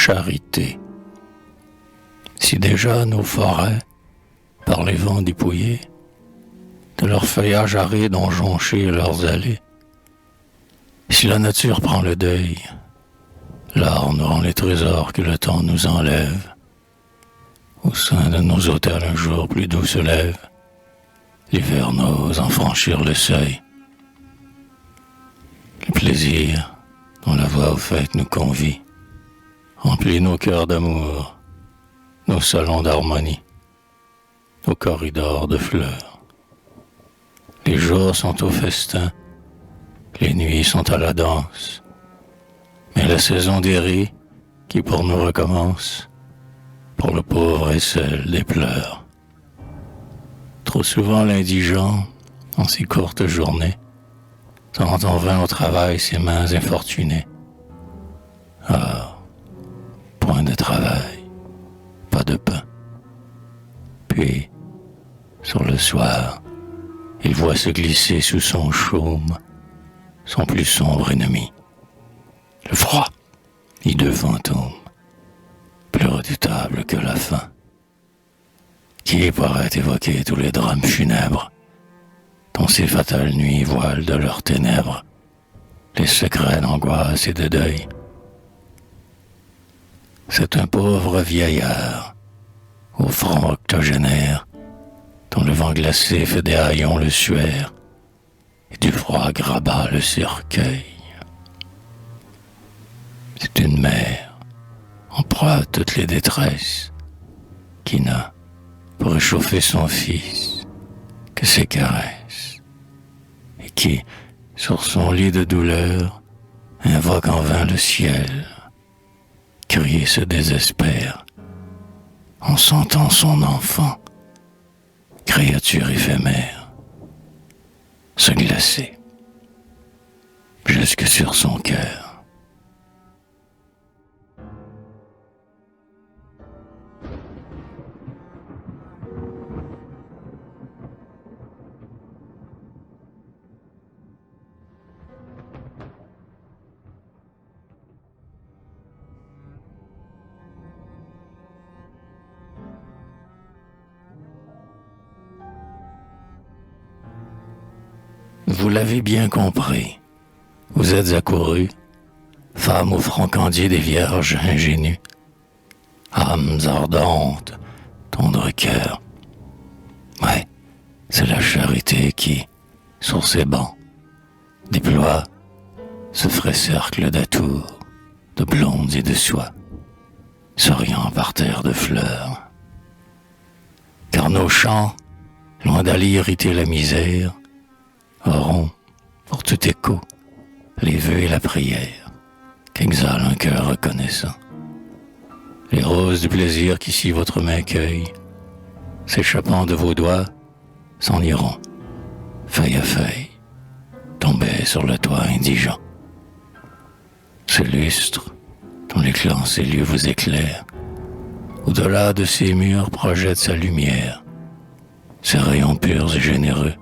charité. Si déjà nos forêts, par les vents dépouillés, de leur feuillage aride ont jonché leurs allées, si la nature prend le deuil, là on rend les trésors que le temps nous enlève. Au sein de nos autels un jour plus doux se lève, l'hiver n'ose en franchir le seuil. Le plaisir dont la voix aux fêtes nous convie remplit nos cœurs d'amour, nos salons d'harmonie, nos corridors de fleurs. Les jours sont au festin, les nuits sont à la danse, mais la saison des ris qui pour nous recommence, pour le pauvre est celle des pleurs. Trop souvent l'indigent, en si courte journée, tend en vain au travail ses mains infortunées. Ah, point de travail, pas de pain. Puis, sur le soir, il voit se glisser sous son chaume son plus sombre ennemi, le froid, hideux fantôme, plus redoutable que la faim, qui pourrait évoquer tous les drames funèbres dont ces fatales nuits voilent de leurs ténèbres les secrets d'angoisse et de deuil. C'est un pauvre vieillard, au front octogénaire, dont le vent glacé fait des haillons le suaire, et du froid grabat le cercueil. C'est une mère, en proie à toutes les détresses, qui n'a, pour réchauffer son fils, que ses caresses, et qui, sur son lit de douleur, invoque en vain le ciel, crie et se désespère, en sentant son enfant, créature éphémère, se glacer jusque sur son cœur. Vous l'avez bien compris, vous êtes accourus, femmes au front candide des vierges ingénues, âmes ardentes, tendres cœurs. Ouais, c'est la charité qui, sur ses bancs, déploie ce frais cercle d'atours, de blondes et de soie, souriant par terre de fleurs. Car nos chants, loin d'aller irriter la misère, auront, pour tout écho, les vœux et la prière qu'exhale un cœur reconnaissant. Les roses du plaisir qu'ici votre main cueille, s'échappant de vos doigts, s'en iront, feuille à feuille, tomber sur le toit indigent. Ce lustre, dont l'éclat en ces lieux vous éclaire, au-delà de ces murs projette sa lumière, ses rayons purs et généreux,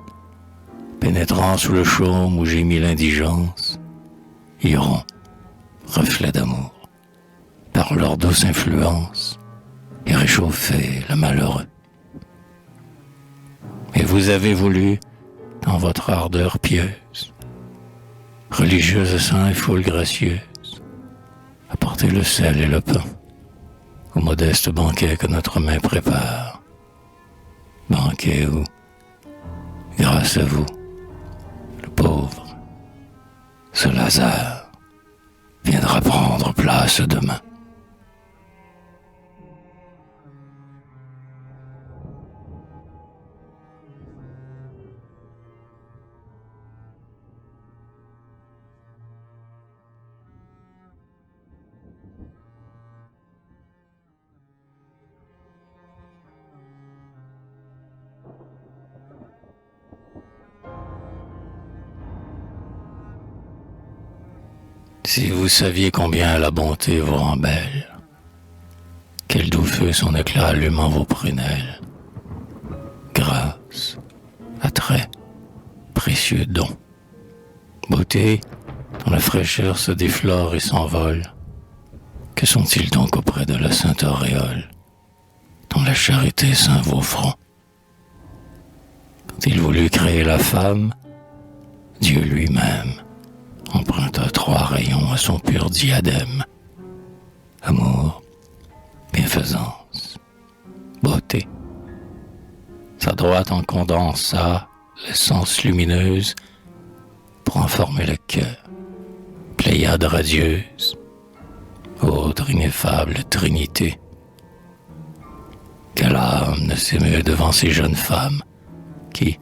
pénétrant sous le chaume où gémit l'indigence, iront, reflets d'amour, par leur douce influence, et réchauffer le malheureux. Et vous avez voulu, dans votre ardeur pieuse, religieuse saint et foule gracieuse, apporter le sel et le pain au modeste banquet que notre main prépare. Banquet où, grâce à vous, le pauvre, ce Lazare, viendra prendre place demain. Si vous saviez combien la bonté vous rend belle, quel doux feu son éclat allume en vos prunelles, grâce, attrait, précieux don, beauté dont la fraîcheur se déflore et s'envole, Que sont-ils donc auprès de la sainte auréole, dont la charité ceint vos fronts? Quand il voulut créer la femme, Dieu lui-même emprunta 3 rayons à son pur diadème. Amour, bienfaisance, beauté. Sa droite en condensa l'essence lumineuse pour en former le cœur, pléiade radieuse, autre ineffable trinité. Quelle âme ne s'émeut devant ces jeunes femmes qui,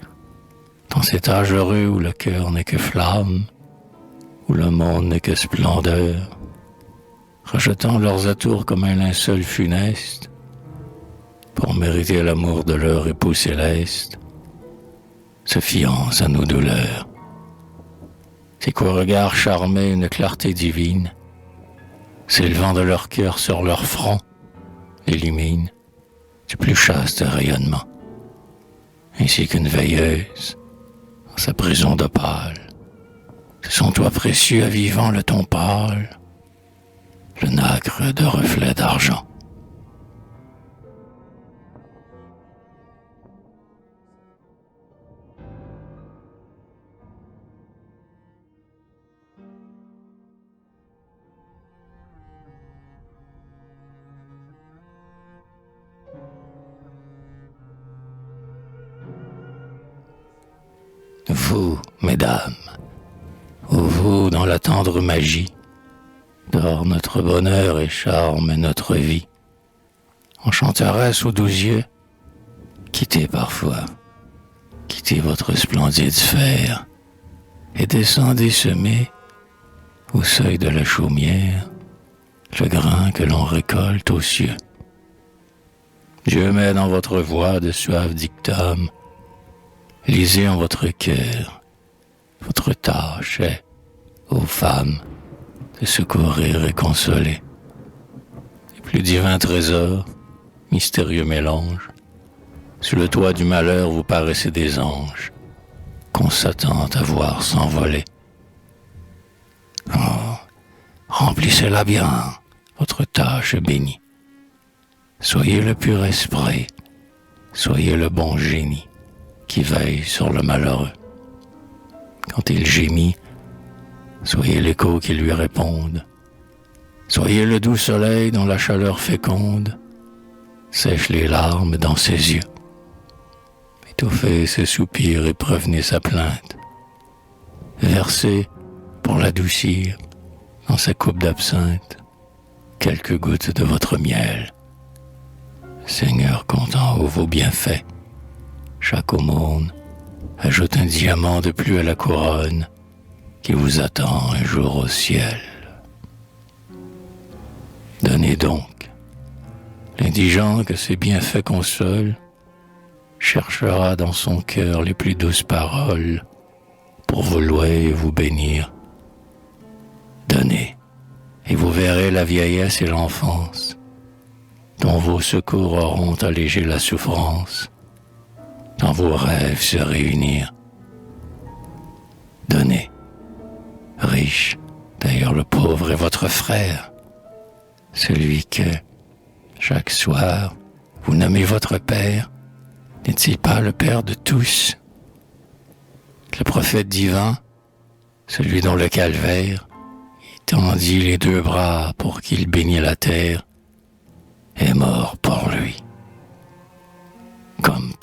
dans cet âge heureux où le cœur n'est que flamme, où le monde n'est que splendeur, rejetant leurs atours comme un linceul funeste, pour mériter l'amour de leur époux céleste, se fiancent à nos douleurs. C'est qu'au regard charmé une clarté divine, s'élevant de leur cœur sur leur front, illumine du plus chaste rayonnement, ainsi qu'une veilleuse en sa prison d'opale. C'est son toit précieux avivant le ton pâle, le nacre de reflets d'argent. Vous, mesdames, ô vous dans la tendre magie, dort notre bonheur et charme et notre vie. Enchanteresse aux 12 yeux, quittez parfois, quittez votre splendide sphère, et descendez semer, au seuil de la chaumière, le grain que l'on récolte aux cieux. Dieu met dans votre voix de suaves dictums. Lisez en votre cœur. Votre tâche est, ô femmes, de secourir et consoler. Les plus divins trésors, mystérieux mélanges, sur le toit du malheur vous paraissez des anges, qu'on s'attend à voir s'envoler. Oh, remplissez-la bien, votre tâche bénie. Soyez le pur esprit, soyez le bon génie qui veille sur le malheureux. Quand il gémit, soyez l'écho qui lui réponde. Soyez le doux soleil dont la chaleur féconde sèche les larmes dans ses yeux. Étouffez ses soupirs et prévenez sa plainte. Versez, pour l'adoucir, dans sa coupe d'absinthe, quelques gouttes de votre miel. Seigneur compte en haut vos bienfaits. Chaque aumône ajoute un diamant de plus à la couronne qui vous attend un jour au ciel. Donnez donc. L'indigent que ses bienfaits consolent cherchera dans son cœur les plus douces paroles pour vous louer et vous bénir. Donnez, et vous verrez la vieillesse et l'enfance, dont vos secours auront allégé la souffrance, dans vos rêves se réunir. Donnez, riche, d'ailleurs le pauvre est votre frère, celui que, chaque soir, vous nommez votre Père, n'est-il pas le Père de tous? Le prophète divin, celui dont le calvaire tendit les 2 bras pour qu'il bénisse la terre, est mort pour lui. Comme